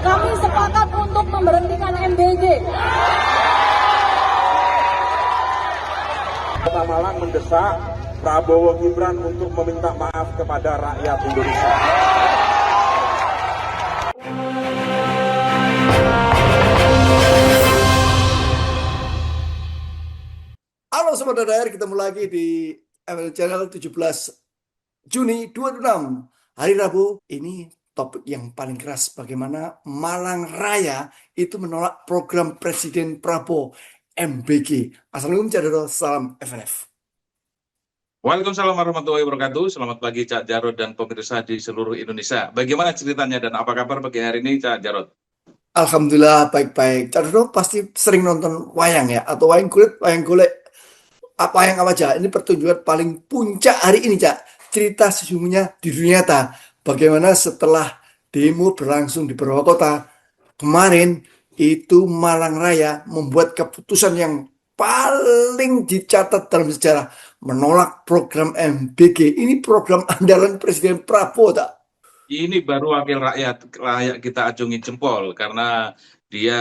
Kami sepakat untuk memberhentikan MBG. Kota Malang mendesak Prabowo Gibran untuk meminta maaf kepada rakyat Indonesia. Halo Sobat Dadar, ketemu lagi di ML Channel 17 Juni 2026. Hari Rabu, ini topik yang paling keras, bagaimana Malang Raya itu menolak program Presiden Prabowo MBG. Assalamualaikum Cadero, salam FNF. Waalaikumsalam warahmatullahi wabarakatuh. Selamat pagi Cak Jarod dan pemirsa di seluruh Indonesia. Bagaimana ceritanya dan apa kabar pagi hari ini Cak Jarod? Alhamdulillah baik-baik. Cadero pasti sering nonton wayang ya, atau wayang kulit, wayang golek, apa yang apa aja. Ini pertunjukan paling puncak hari ini, Cak. Cerita sesungguhnya di dunia nyata. Bagaimana setelah demo berlangsung di beberapa kota kemarin, itu Malang Raya membuat keputusan yang paling dicatat dalam sejarah, menolak program MBG. Ini program andalan Presiden Prabowo, tak? Ini baru wakil rakyat kita acungi jempol karena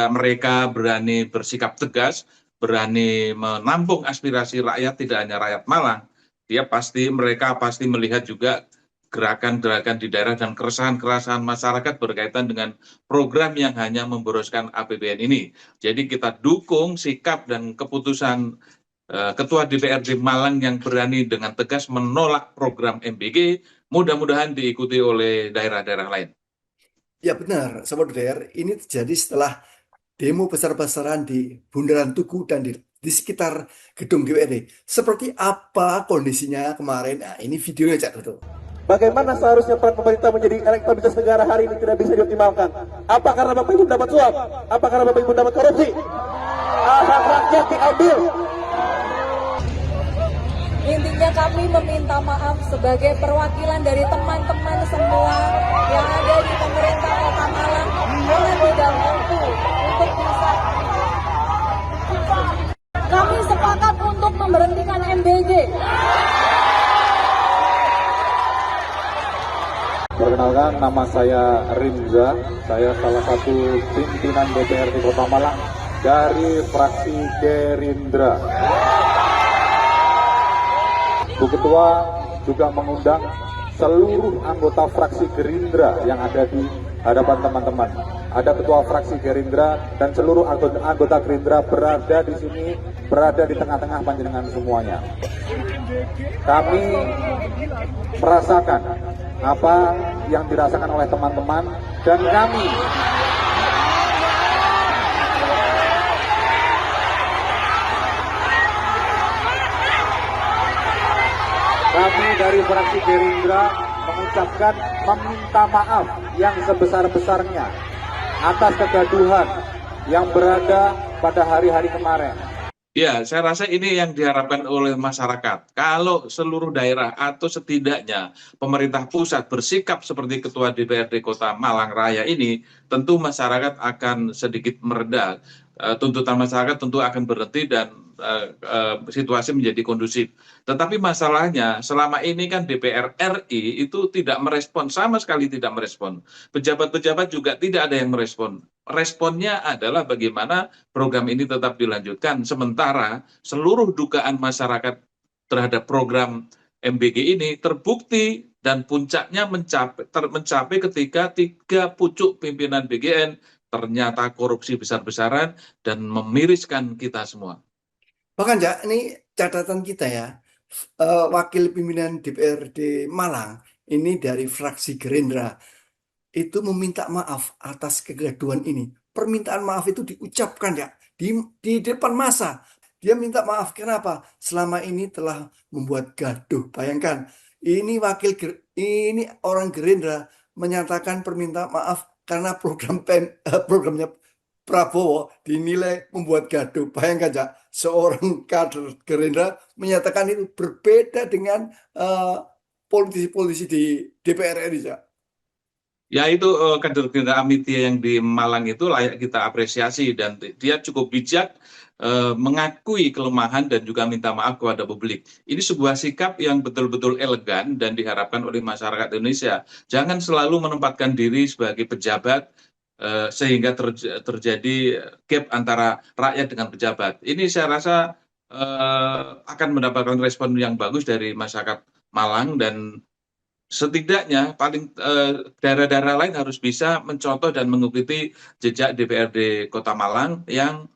mereka berani bersikap tegas, berani menampung aspirasi rakyat, tidak hanya rakyat Malang. Mereka pasti melihat juga gerakan-gerakan di daerah dan keresahan-keresahan masyarakat berkaitan dengan program yang hanya memboroskan APBN ini. Jadi kita dukung sikap dan keputusan Ketua DPRD Malang yang berani dengan tegas menolak program MBG, mudah-mudahan diikuti oleh daerah-daerah lain. Ya benar, Sobat DPR, ini terjadi setelah demo besar-besaran di Bundaran Tugu dan di sekitar gedung DPRD. Seperti apa kondisinya kemarin? Nah, ini videonya, Cak Dodo. Bagaimana seharusnya peran pemerintah menjadi elektabilitas negara hari ini tidak bisa dioptimalkan? Apa karena Bapak Ibu dapat suap? Apa karena Bapak Ibu dapat korupsi? Hak rakyat diambil. Intinya kami meminta maaf sebagai perwakilan dari teman-teman semua yang ada di pemerintah Kota Malang karena tidak mampu untuk bisa. Kami sepakat untuk memberhentikan MBG. Perkenalkan, nama saya Rimza, saya salah satu pimpinan DPRD Kota Malang dari fraksi Gerindra. Bu Ketua juga mengundang seluruh anggota fraksi Gerindra yang ada di hadapan teman-teman. Ada Ketua fraksi Gerindra dan seluruh anggota Gerindra berada di sini, berada di tengah-tengah panjenengan semuanya. Kami merasakan apa yang dirasakan oleh teman-teman dan kami dari fraksi Gerindra mengucapkan meminta maaf yang sebesar-besarnya atas kegaduhan yang berada pada hari-hari kemarin. Ya, saya rasa ini yang diharapkan oleh masyarakat. Kalau seluruh daerah atau setidaknya pemerintah pusat bersikap seperti Ketua DPRD Kota Malang Raya ini, tentu masyarakat akan sedikit mereda. Tuntutan masyarakat tentu akan berhenti dan situasi menjadi kondusif. Tetapi masalahnya selama ini kan DPR RI itu tidak merespon, sama sekali tidak merespon. Pejabat-pejabat juga tidak ada yang merespon. Responnya adalah bagaimana program ini tetap dilanjutkan. Sementara seluruh dugaan masyarakat terhadap program MBG ini terbukti dan puncaknya mencapai ketika 3 pucuk pimpinan BGN ternyata korupsi besar-besaran dan memiriskan kita semua. Bahkan, Cak, ini catatan kita ya, wakil pimpinan DPRD Malang, ini dari fraksi Gerindra, itu meminta maaf atas kegaduhan ini. Permintaan maaf itu diucapkan ya di depan massa. Dia minta maaf kenapa? Selama ini telah membuat gaduh. Bayangkan, ini orang Gerindra menyatakan permintaan maaf karena programnya Prabowo dinilai membuat gaduh. Bayangkan, Cak, seorang kader Gerindra menyatakan itu berbeda dengan politisi-politisi di DPR RI, Cak. Ya itu kader Gerindra Amitia yang di Malang itu layak kita apresiasi dan dia cukup bijak mengakui kelemahan dan juga minta maaf kepada publik. Ini sebuah sikap yang betul-betul elegan dan diharapkan oleh masyarakat Indonesia. Jangan selalu menempatkan diri sebagai pejabat sehingga terjadi gap antara rakyat dengan pejabat. Ini saya rasa akan mendapatkan respon yang bagus dari masyarakat Malang, dan setidaknya daerah-daerah lain harus bisa mencontoh dan mengikuti jejak DPRD Kota Malang yang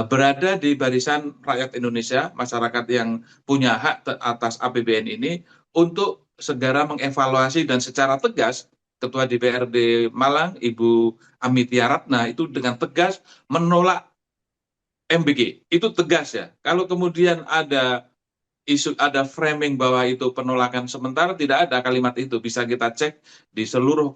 berada di barisan rakyat Indonesia, masyarakat yang punya hak atas APBN ini, untuk segera mengevaluasi dan secara tegas. Ketua DPRD Malang, Ibu Amitia Ratna, itu dengan tegas menolak MBG. Itu tegas ya. Kalau kemudian ada ada framing bahwa itu penolakan sementara, tidak ada kalimat itu. Bisa kita cek di seluruh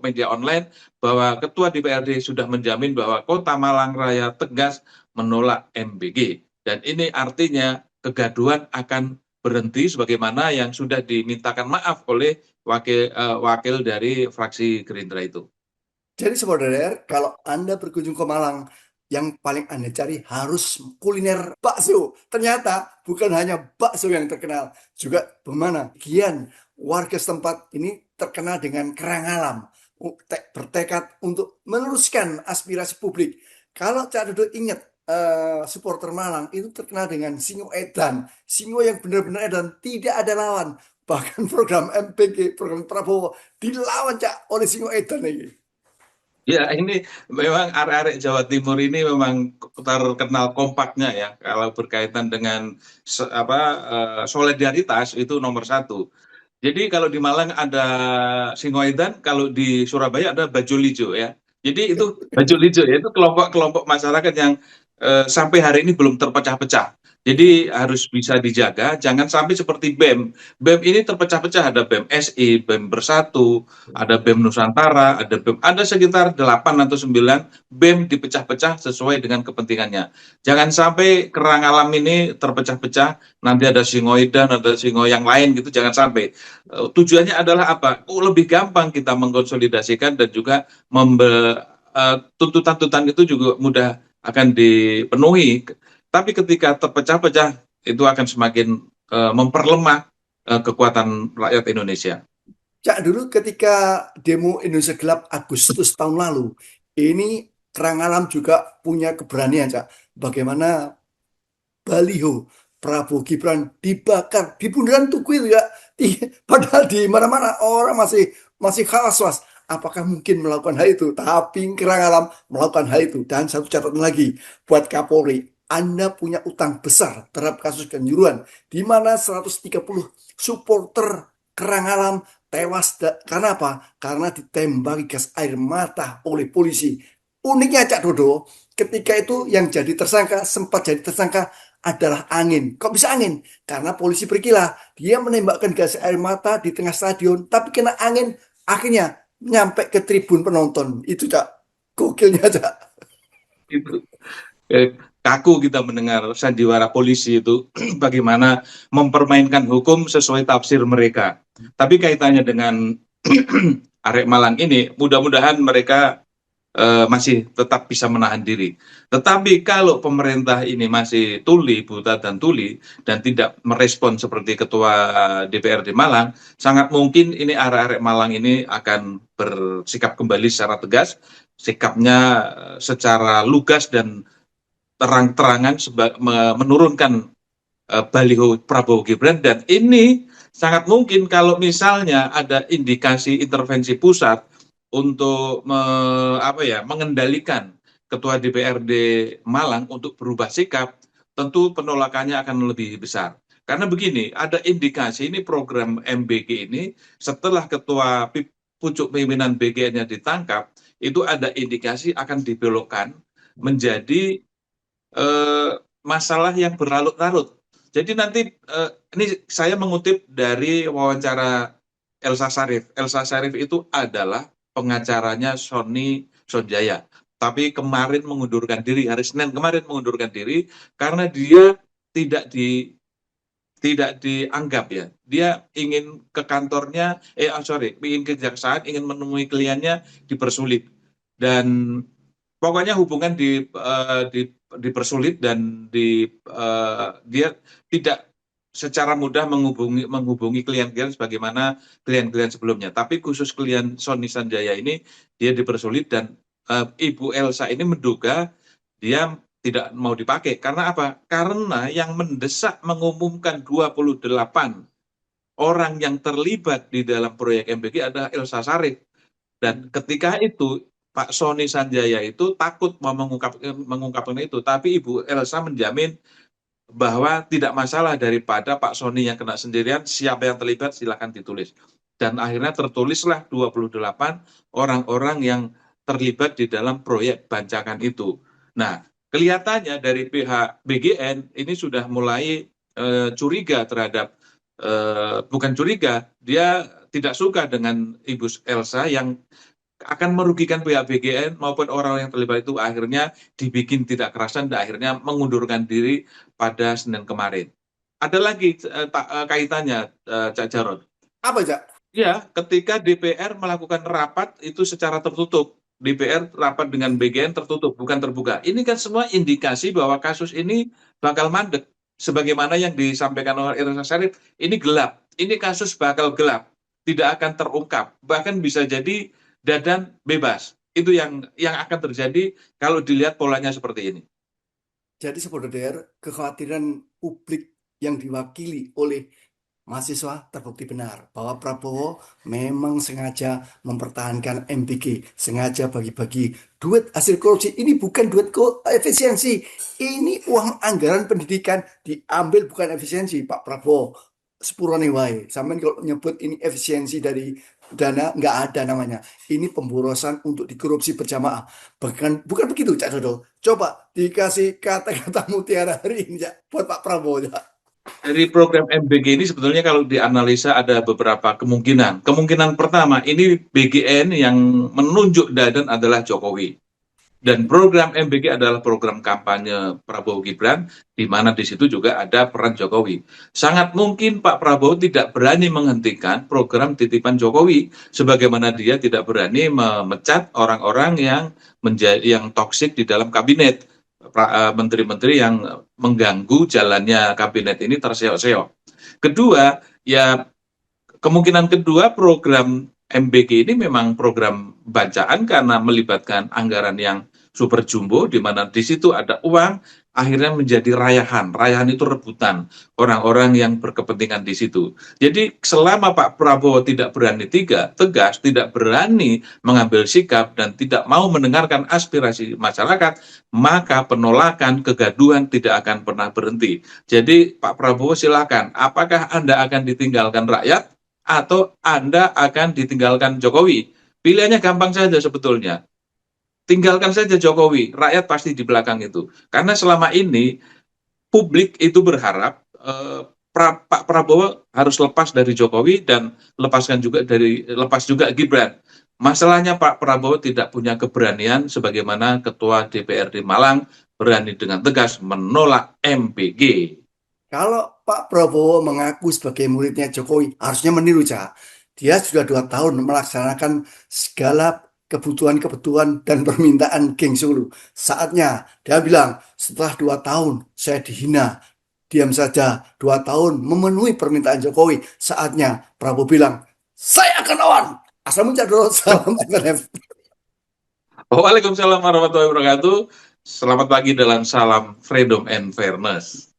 media online bahwa Ketua DPRD sudah menjamin bahwa Kota Malang Raya tegas menolak MBG, dan ini artinya kegaduhan akan berhenti sebagaimana yang sudah dimintakan maaf oleh wakil dari fraksi Gerindra itu. Jadi saudara, kalau Anda berkunjung ke Malang, yang paling Anda cari harus kuliner bakso. Ternyata bukan hanya bakso yang terkenal, juga bagaimana kian warga setempat ini terkenal dengan kerang alam, bertekad untuk meneruskan aspirasi publik. Kalau Cak Dodo ingat, supporter Malang itu terkenal dengan singo edan, singo yang benar-benar edan, tidak ada lawan. Bahkan program MPG, program Prabowo dilawan Cak oleh singo edan ini. Ya, ini memang arek-arek Jawa Timur ini memang terkenal kompaknya ya, kalau berkaitan dengan solidaritas itu nomor satu. Jadi kalau di Malang ada Singoedan, kalau di Surabaya ada Bajul Ijo ya. Jadi itu Bajul Ijo ya, itu kelompok-kelompok masyarakat yang sampai hari ini belum terpecah-pecah. Jadi harus bisa dijaga, jangan sampai seperti BEM. BEM ini terpecah-pecah, ada BEM SI, BEM Bersatu, ada BEM Nusantara, ada sekitar 8 atau 9 BEM dipecah-pecah sesuai dengan kepentingannya. Jangan sampai kerang alam ini terpecah-pecah, nanti ada singoedan, ada singo yang lain gitu, jangan sampai. Tujuannya adalah apa? Lebih gampang kita mengkonsolidasikan, dan juga tuntutan-tuntutan itu juga mudah akan dipenuhi. Tapi ketika terpecah-pecah, itu akan semakin memperlemah kekuatan rakyat Indonesia. Cak, dulu ketika demo Indonesia Gelap Agustus tahun lalu, ini Kerang Alam juga punya keberanian, Cak. Bagaimana baliho Prabowo Gibran dibakar di bundaran Tugu itu ya. Padahal di mana-mana orang masih was-was. Apakah mungkin melakukan hal itu? Tapi Kerang Alam melakukan hal itu. Dan satu catatan lagi buat Kapolri, Anda punya utang besar terhadap kasus kanjuruhan, di mana 130 supporter Kerang Alam tewas. Karena apa? Karena ditembaki gas air mata oleh polisi. Uniknya Cak Dodo, ketika itu yang sempat jadi tersangka adalah angin. Kok bisa angin? Karena polisi berkilah. Dia menembakkan gas air mata di tengah stadion, tapi kena angin, akhirnya nyampe ke tribun penonton. Itu Cak, gokilnya Cak. Itu kaku kita mendengar sandiwara polisi itu bagaimana mempermainkan hukum sesuai tafsir mereka. Tapi kaitannya dengan arek Malang ini, mudah-mudahan mereka masih tetap bisa menahan diri. Tetapi kalau pemerintah ini masih buta dan tuli, dan tidak merespon seperti Ketua DPRD Malang, sangat mungkin ini arek-arek Malang ini akan bersikap kembali secara tegas, sikapnya secara lugas dan terang-terangan menurunkan baliho Prabowo Gibran. Dan ini sangat mungkin kalau misalnya ada indikasi intervensi pusat untuk mengendalikan Ketua DPRD Malang untuk berubah sikap, tentu penolakannya akan lebih besar. Karena begini, ada indikasi ini program MBG ini setelah Ketua pucuk pimpinan BGN-nya ditangkap, itu ada indikasi akan dibelokkan menjadi masalah yang berlarut-larut. Jadi nanti ini saya mengutip dari wawancara Elsa Sharif. Elsa Sharif itu adalah pengacaranya Sony Sonjaya. Tapi kemarin mengundurkan diri, hari Senin kemarin mengundurkan diri karena dia tidak dianggap ya. Dia ingin ke kantornya, ingin ke kejaksaan, ingin menemui kliennya, dipersulit. Dan pokoknya hubungan dipersulit, dan dia tidak secara mudah menghubungi klien-klien sebagaimana klien-klien sebelumnya. Tapi khusus klien Sony Sanjaya ini dia dipersulit dan Ibu Elsa ini menduga dia tidak mau dipakai. Karena apa? Karena yang mendesak mengumumkan 28 orang yang terlibat di dalam proyek MBG adalah Elsa Syarif. Dan ketika itu Pak Sony Sanjaya itu takut mau mengungkapkan itu, tapi Ibu Elsa menjamin bahwa tidak masalah daripada Pak Sony yang kena sendirian, siapa yang terlibat silakan ditulis. Dan akhirnya tertulislah 28 orang-orang yang terlibat di dalam proyek bancakan itu. Nah, kelihatannya dari pihak BGN ini sudah mulai curiga terhadap, bukan curiga, dia tidak suka dengan Ibu Elsa yang akan merugikan pihak BGN maupun orang yang terlibat itu akhirnya dibikin tidak kerasan dan akhirnya mengundurkan diri pada Senin kemarin. Ada lagi kaitannya, Cak Jarod. Apa, Cak? Ya, ketika DPR melakukan rapat itu secara tertutup. DPR rapat dengan BGN tertutup, bukan terbuka. Ini kan semua indikasi bahwa kasus ini bakal mandek. Sebagaimana yang disampaikan oleh Elsa Syarif, ini gelap. Ini kasus bakal gelap. Tidak akan terungkap. Bahkan bisa jadi Dadan bebas. Itu yang akan terjadi kalau dilihat polanya seperti ini. Jadi saudara, kekhawatiran publik yang diwakili oleh mahasiswa terbukti benar bahwa Prabowo memang sengaja mempertahankan MBG, sengaja bagi-bagi duit hasil korupsi. Ini bukan duit efisiensi, ini uang anggaran pendidikan diambil bukan efisiensi, Pak Prabowo. Sepurane wae. Sampeyan kalau nyebut ini efisiensi dari dana, nggak ada namanya. Ini pemborosan untuk dikorupsi berjamaah. Bukan begitu, Cak Dodo. Coba dikasih kata-kata mutiara hari ini, Cak, buat Pak Prabowo, Cak. Dari program MBG ini sebetulnya kalau dianalisa ada beberapa kemungkinan. Kemungkinan pertama, ini BGN yang menunjuk Dadan adalah Jokowi. Dan program MBG adalah program kampanye Prabowo Gibran, di mana di situ juga ada peran Jokowi. Sangat mungkin Pak Prabowo tidak berani menghentikan program titipan Jokowi, sebagaimana dia tidak berani memecat orang-orang yang toksik di dalam kabinet, menteri-menteri yang mengganggu jalannya kabinet ini terseok-seok. Kedua, ya kemungkinan kedua program MBG ini memang program bacaan karena melibatkan anggaran yang super jumbo, di mana di situ ada uang, akhirnya menjadi rayahan. Rayahan itu rebutan orang-orang yang berkepentingan di situ. Jadi selama Pak Prabowo tidak berani tegas, tidak berani mengambil sikap dan tidak mau mendengarkan aspirasi masyarakat, maka penolakan, kegaduhan tidak akan pernah berhenti. Jadi Pak Prabowo silakan, apakah Anda akan ditinggalkan rakyat atau Anda akan ditinggalkan Jokowi? Pilihannya gampang saja sebetulnya. Tinggalkan saja Jokowi, rakyat pasti di belakang itu. Karena selama ini publik itu berharap Pak Prabowo harus lepas dari Jokowi dan lepas juga Gibran. Masalahnya Pak Prabowo tidak punya keberanian sebagaimana Ketua DPRD Malang berani dengan tegas menolak MBG. Kalau Pak Prabowo mengaku sebagai muridnya Jokowi, harusnya meniru, Cak. Dia sudah 2 tahun melaksanakan segala kebutuhan dan permintaan geng Solo. Saatnya dia bilang, setelah 2 tahun saya dihina, diam saja 2 tahun memenuhi permintaan Jokowi. Saatnya Prabowo bilang, saya akan lawan. Assalamualaikum, salam FNF. Waalaikumsalam warahmatullahi wabarakatuh. Selamat pagi dalam salam freedom and fairness.